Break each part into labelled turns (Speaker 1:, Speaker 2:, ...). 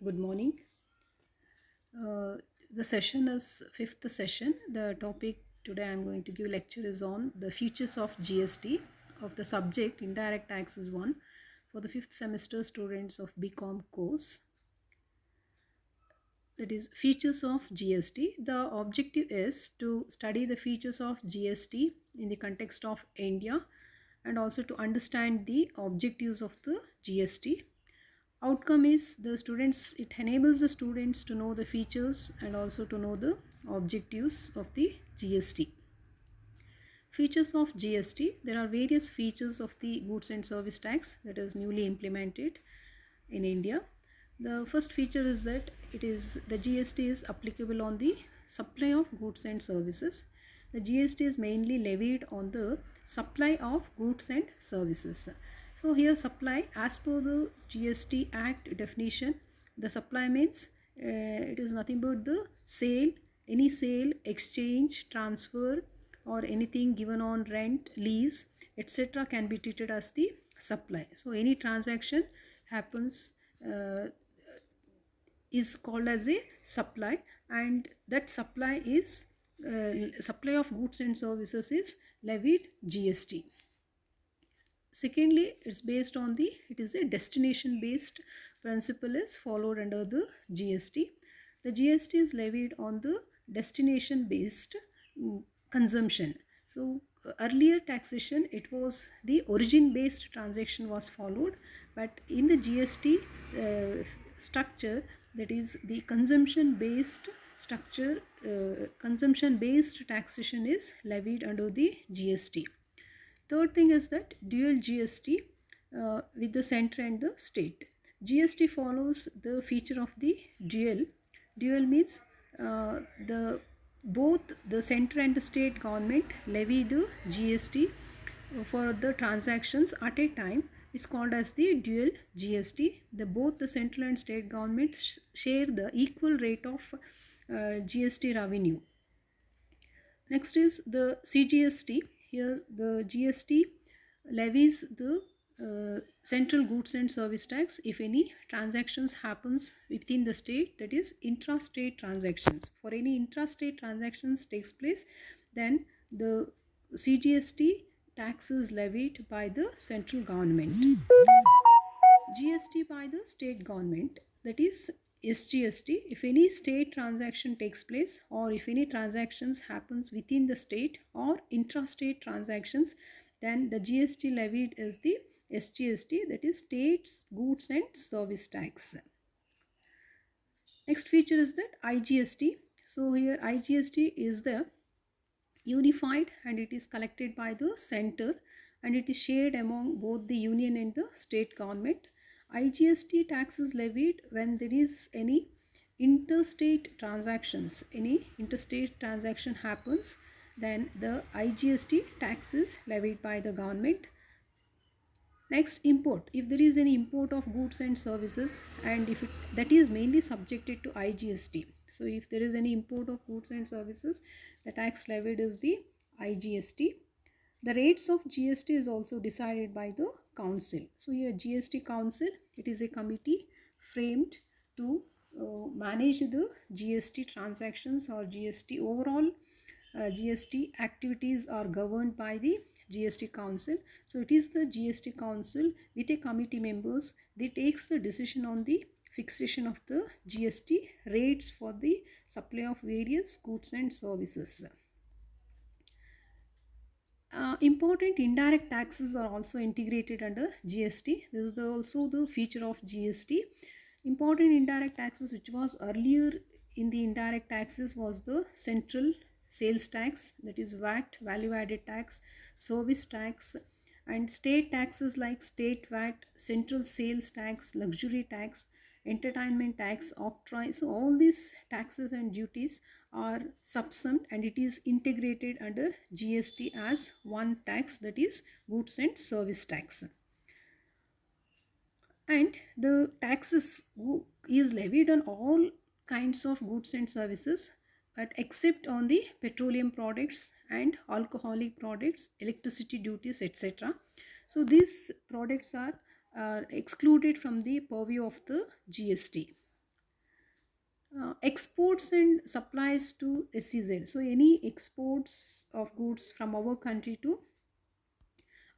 Speaker 1: Good morning. Uh, the session is fifth session. The topic today I'm going to give lecture is on the features of GST of the subject indirect taxes 1 for the fifth semester students of BCom course. That is features of GST. The objective is to study the features of GST in the context of India and also to understand the objectives of the GST. Outcome is the students, it enables the students to know the features and also to know the objectives of the GST. Features of GST. There are various features of the goods and service tax that is newly implemented in India. The first feature is that the GST is applicable on the supply of goods and services. The GST is mainly levied on the supply of goods and services. So here supply, as per the GST Act definition, the supply means it is nothing but the sale, any sale, exchange, transfer, or anything given on rent, lease, etc. can be treated as the supply. So any transaction happens is called as a supply, and that supply is supply of goods and services is levied GST. Secondly, it's based on it is a destination based principle is followed under the GST. The GST is levied on the destination based consumption. So earlier taxation, it was the origin based transaction was followed, but in the GST structure, that is the consumption based structure, consumption based taxation is levied under the GST. Third thing is that dual GST with the center and the state. GST follows the feature of the dual. Dual means both the center and the state government levy the GST for the transactions at a time is called as the dual GST. Both the central and state governments share the equal rate of GST revenue. Next is the CGST. Here the GST levies the central goods and service tax if any transactions happens within the state, that is intrastate transactions. For any intrastate transactions takes place, then the CGST tax is levied by the central government. GST by the state government, that is SGST. If any state transaction takes place or if any transactions happens within the state or intrastate transactions, then the GST levied is the SGST, that is states goods and service tax. Next feature is that IGST. So here IGST is the unified and it is collected by the center and it is shared among both the union and the state government. IGST tax is levied when there is any interstate transactions. Any interstate transaction happens, then the IGST tax is levied by the government. Next, import. If there is any import of goods and services, and if that is mainly subjected to IGST. So if there is any import of goods and services, the tax levied is the IGST. The rates of GST is also decided by the council. So here GST council, it is a committee framed to manage the GST transactions or GST overall. GST activities are governed by the GST council. So it is the GST council with a committee members, they takes the decision on the fixation of the GST rates for the supply of various goods and services. Important indirect taxes are also integrated under GST. This is also the feature of GST. Important indirect taxes which was earlier in the indirect taxes was the central sales tax, that is VAT, value added tax, service tax, and state taxes like state VAT, central sales tax, luxury tax, entertainment tax, octroi. So all these taxes and duties are subsumed and it is integrated under GST as one tax, that is goods and service tax. And the taxes is levied on all kinds of goods and services, but except on the petroleum products and alcoholic products, electricity duties, etc. So these products are excluded from the purview of the GST. Exports and supplies to SEZ. So any exports of goods from our country to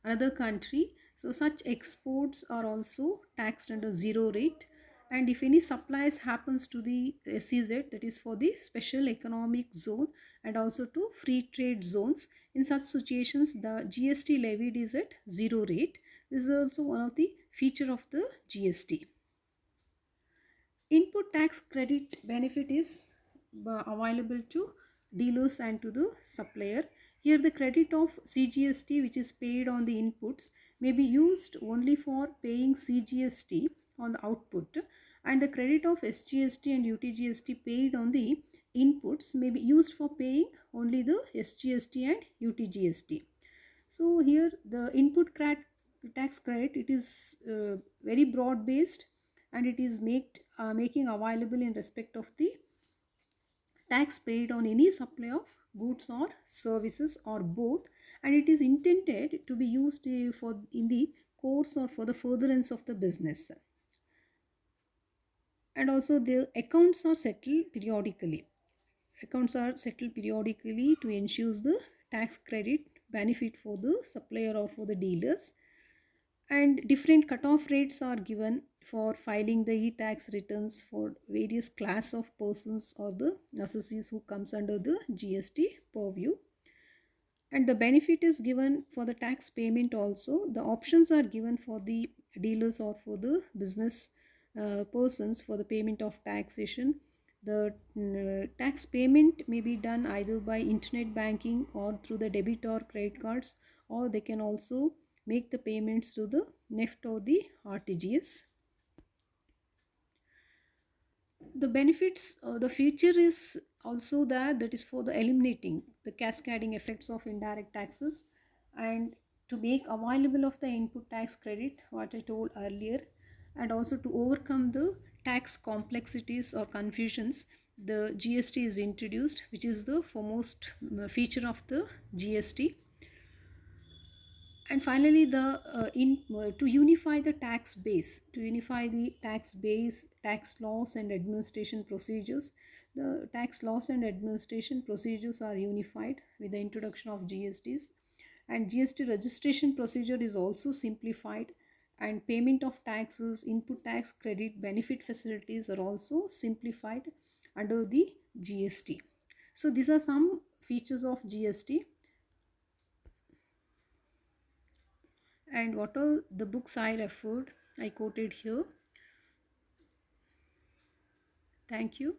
Speaker 1: another country, so such exports are also taxed under zero rate. And if any supplies happens to the SEZ, that is for the special economic zone and also to free trade zones, in such situations the GST levied is at zero rate. This is also one of the feature of the GST. Input tax credit benefit is available to dealers and to the supplier. Here the credit of CGST which is paid on the inputs may be used only for paying CGST on the output, and the credit of SGST and UTGST paid on the inputs may be used for paying only the SGST and UTGST. So here the tax credit, it is very broad based, and it is making available in respect of the tax paid on any supply of goods or services or both, and it is intended to be used for in the course or for the furtherance of the business. And also the accounts are settled periodically. Accounts are settled periodically to ensure the tax credit benefit for the supplier or for the dealers. And different cutoff rates are given for filing the e-tax returns for various class of persons or the associates who comes under the GST purview. And the benefit is given for the tax payment also. The options are given for the dealers or for the business persons for the payment of taxation. The tax payment may be done either by internet banking or through the debit or credit cards, or they can also make the payments through the NEFT or the RTGS. The benefits, the feature is also that is for the eliminating the cascading effects of indirect taxes, and to make available of the input tax credit what I told earlier, and also to overcome the tax complexities or confusions, the GST is introduced, which is the foremost feature of the GST. And finally the to unify the tax base, tax laws and administration procedures, the tax laws and administration procedures are unified with the introduction of GSTs, and GST registration procedure is also simplified, and payment of taxes, input tax credit benefit facilities are also simplified under the GST. So these are some features of GST. And what all the books I referred, I quoted here. Thank you.